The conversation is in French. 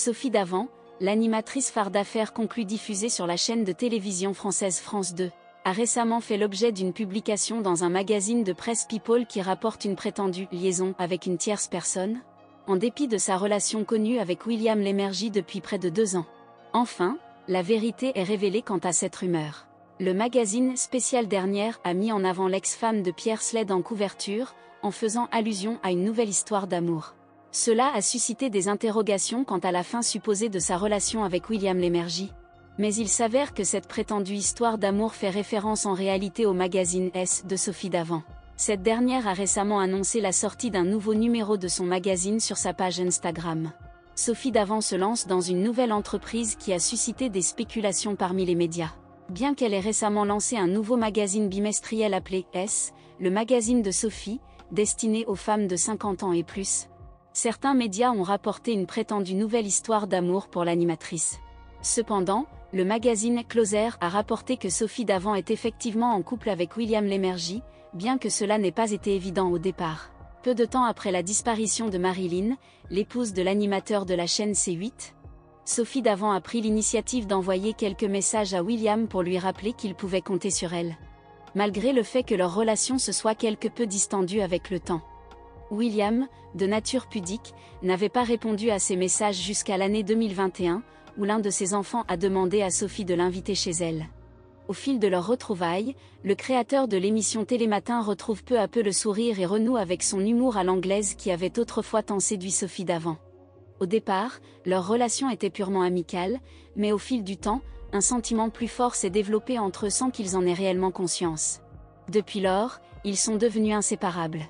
Sophie Davant, l'animatrice phare d'affaires conclue diffusée sur la chaîne de télévision française France 2, a récemment fait l'objet d'une publication dans un magazine de presse People qui rapporte une prétendue liaison avec une tierce personne, en dépit de sa relation connue avec William Lémergie depuis près de 2 ans. Enfin, la vérité est révélée quant à cette rumeur. Le magazine Spécial Dernière a mis en avant l'ex-femme de Pierre Sled en couverture, en faisant allusion à une nouvelle histoire d'amour. Cela a suscité des interrogations quant à la fin supposée de sa relation avec William Lémergie. Mais il s'avère que cette prétendue histoire d'amour fait référence en réalité au magazine S de Sophie Davant. Cette dernière a récemment annoncé la sortie d'un nouveau numéro de son magazine sur sa page Instagram. Sophie Davant se lance dans une nouvelle entreprise qui a suscité des spéculations parmi les médias. Bien qu'elle ait récemment lancé un nouveau magazine bimestriel appelé S, le magazine de Sophie, destiné aux femmes de 50 ans et plus, certains médias ont rapporté une prétendue nouvelle histoire d'amour pour l'animatrice. Cependant, le magazine Closer a rapporté que Sophie Davant est effectivement en couple avec William Lémergie, bien que cela n'ait pas été évident au départ. Peu de temps après la disparition de Marilyn, l'épouse de l'animateur de la chaîne C8, Sophie Davant a pris l'initiative d'envoyer quelques messages à William pour lui rappeler qu'il pouvait compter sur elle. Malgré le fait que leur relation se soit quelque peu distendue avec le temps. William, de nature pudique, n'avait pas répondu à ces messages jusqu'à l'année 2021, où l'un de ses enfants a demandé à Sophie de l'inviter chez elle. Au fil de leurs retrouvailles, le créateur de l'émission Télématin retrouve peu à peu le sourire et renoue avec son humour à l'anglaise qui avait autrefois tant séduit Sophie Davant. Au départ, leur relation était purement amicale, mais au fil du temps, un sentiment plus fort s'est développé entre eux sans qu'ils en aient réellement conscience. Depuis lors, ils sont devenus inséparables.